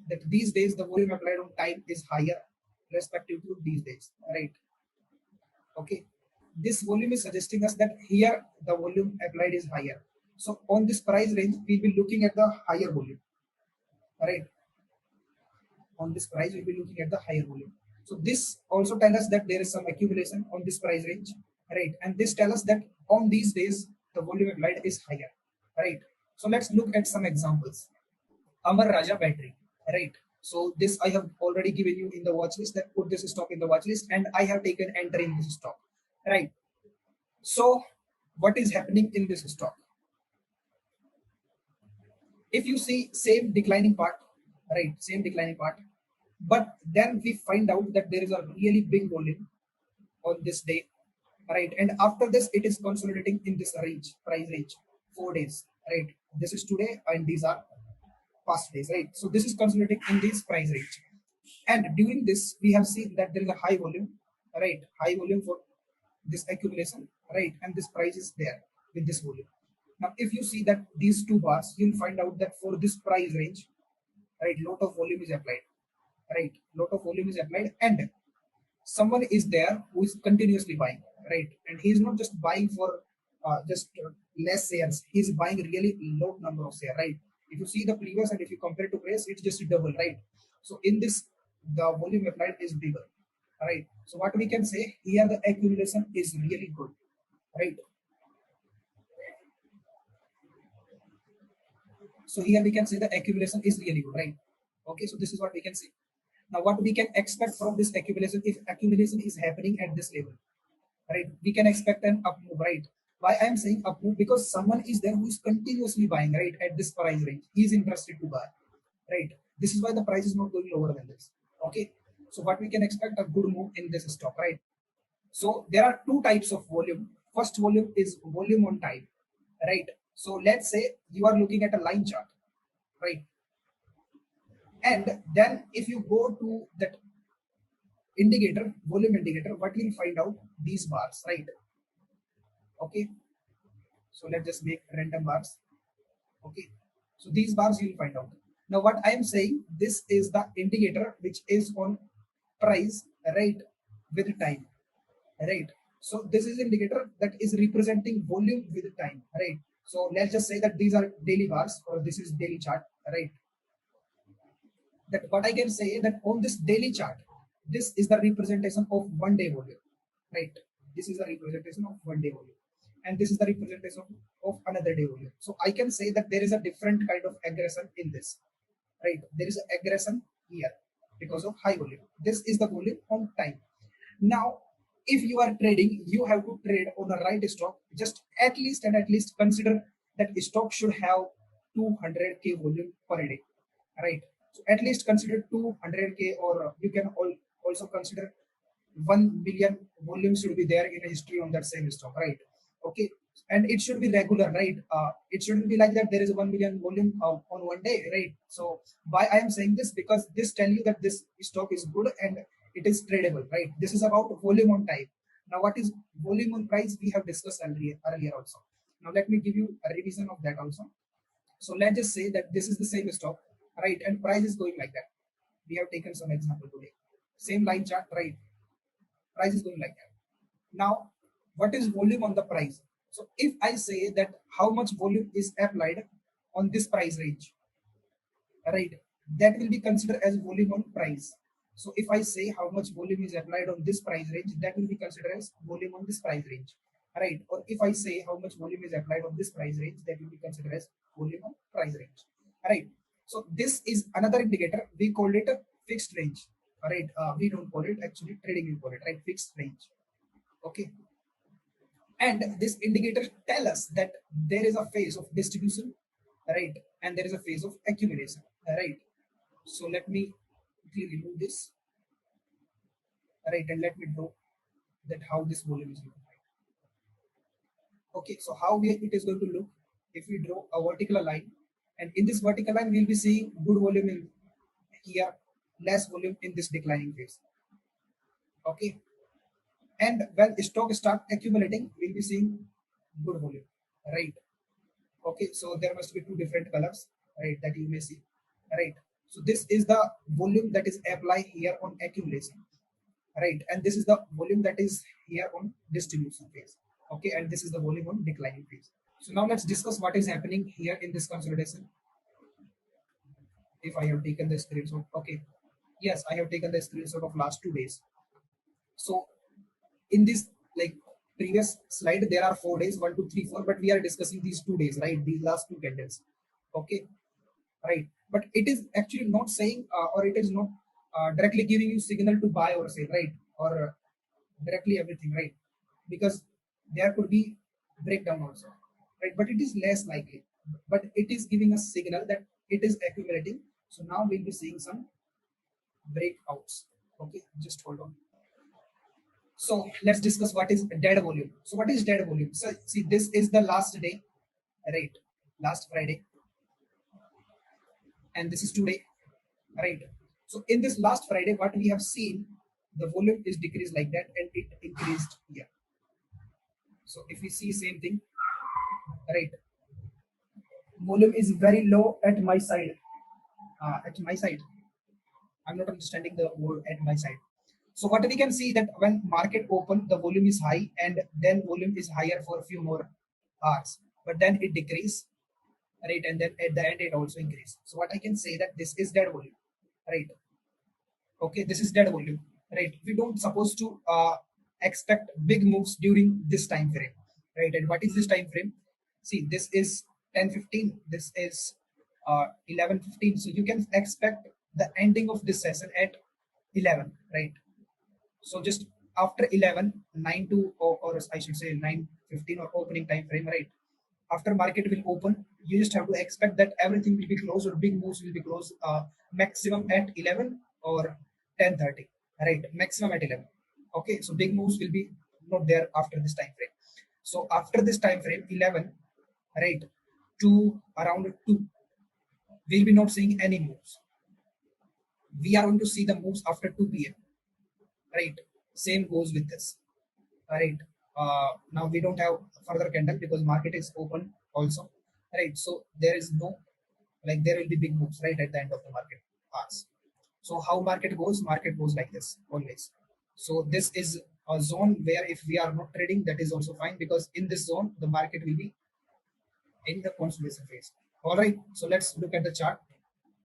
that these days the volume applied on time is higher respective to these days, right? Okay, this volume is suggesting us that here the volume applied is higher. So on this price range, we'll be looking at the higher volume, right? On this price, we'll be looking at the higher volume. So this also tells us that there is some accumulation on this price range, right? And this tells us that on these days, the volume applied is higher, right? So let's look at some examples. Amar Raja battery, right? So this I have already given you in the watch list, that put this stock in the watch list, and I have taken entry in this stock, right? So what is happening in this stock? If you see same declining part, right? Same declining part, but then we find out that there is a really big volume on this day, right? And after this, it is consolidating in this range, price range, 4 days, right? This is today, and these are past days, right? So this is consolidating in this price range. And during this, we have seen that there is a high volume, right? High volume for this accumulation, right? And this price is there with this volume. Now, if you see that these two bars, you'll find out that for this price range, right, lot of volume is applied, right? Lot of volume is applied, and someone is there who is continuously buying, right? And he is not just buying for just less shares. He is buying really low number of shares, right? If you see the previous and if you compare to price, it's just double, right? So in this, the volume applied is bigger, right? So what we can say here, the accumulation is really good, right? So here we can say the accumulation is really good, right? Okay, so this is what we can say. Now, what we can expect from this accumulation, if accumulation is happening at this level, right? We can expect an up move, right? Why I am saying up move? Because someone is there who is continuously buying, right? At this price range, he is interested to buy, right? This is why the price is not going lower than this. Okay, so what we can expect a good move in this stock, right? So there are two types of volume. First volume is volume on time, right? So let's say you are looking at a line chart, right? And then if you go to that indicator, volume indicator, what you'll find out, these bars, right? Okay, so let's just make random bars. Okay, so these bars you'll find out. Now what I am saying, this is the indicator which is on price, right, with time, right? So this is indicator that is representing volume with time, right? So let's just say that these are daily bars, or this is daily chart, right? That what I can say, that on this daily chart, this is the representation of 1 day volume, right? This is the representation of 1 day volume, and this is the representation of another day volume. So I can say that there is a different kind of aggression in this, right? There is an aggression here because of high volume. This is the volume on time. Now, if you are trading, you have to trade on a right stock. Just at least and at least consider that stock should have 200k volume per day, right? So at least consider 200k, or you can also consider 1 billion volume should be there in a history on that same stock, right? Okay, and it should be regular, right? It shouldn't be like that there is 1 billion volume on 1 day, right? So why I am saying this, because this tell you that this stock is good and it is tradable, right? This is about volume on time. Now, what is volume on price? We have discussed earlier also. Now let me give you a revision of that also. So let's just say that this is the same stock, right? And price is going like that. We have taken some example today. Same line chart, right? Price is going like that. Now, what is volume on the price? So if I say that how much volume is applied on this price range, right? That will be considered as volume on price. So if I say how much volume is applied on this price range, that will be considered as volume on this price range, right? Or if I say how much volume is applied on this price range, that will be considered as volume on price range, right? So this is another indicator. We call it a fixed range, right? We don't call it, actually trading we call it, right? Fixed range. Okay, and this indicator tell us that there is a phase of distribution, right? And there is a phase of accumulation, right? So let me quickly remove this, right? And let me draw that how this volume is looking like. Okay, so how it is going to look if we draw a vertical line, and in this vertical line we'll be seeing good volume in here, less volume in this declining phase. Okay, and when stock start accumulating, we'll be seeing good volume, right? Okay, so there must be two different colors, right, that you may see, right? So this is the volume that is applied here on accumulation, right? And this is the volume that is here on distribution phase. Okay, and this is the volume on declining phase. So now let's discuss what is happening here in this consolidation. If I have taken the screenshot, okay, yes, I have taken the screenshot of last 2 days. So in this, like, previous slide, there are 4 days, 1 2 3 4, but we are discussing these 2 days, right? These last two candles. Okay, right? But it is actually not saying, or it is not directly giving you signal to buy or sell, right? Or directly everything, right? Because there could be breakdown also, right? But it is less likely. But it is giving us signal that it is accumulating. So now we'll be seeing some breakouts. Okay, just hold on. So let's discuss what is dead volume. So what is dead volume? So see, this is the last day, right? Last Friday, and this is today, right? So in this last Friday, what we have seen, the volume is decreased like that, and it increased here. So if we see same thing, right? Volume is very low at my side. At my side, I'm not understanding the word at my side. So what we can see that when market open, the volume is high, and then volume is higher for a few more hours, but then it decrease, right? And then at the end it also increase. So what I can say that this is dead volume, right? Okay, this is dead volume, right? We don't supposed to expect big moves during this time frame, right? And what is this time frame? See, this is 10:15, this is 11:15. So you can expect the ending of this session at 11, right? So just after 11, 9 to, or I should say 9:15 or opening time frame, right? After market will open, you just have to expect that everything will be closed, or big moves will be closed maximum at 11 or 10:30, right? Maximum at 11. Okay, so big moves will be not there after this time frame. So after this time frame, 11, right, to around 2, we'll be not seeing any moves. We are going to see the moves after 2 p.m. Right? Same goes with this. Right? Now we don't have further candle because market is open also. Right? So there is no, like, there will be big moves right at the end of the market hours. So how market goes? Market goes like this always. So this is a zone where if we are not trading, that is also fine, because in this zone the market will be in the consolidation phase. All right. So let's look at the chart.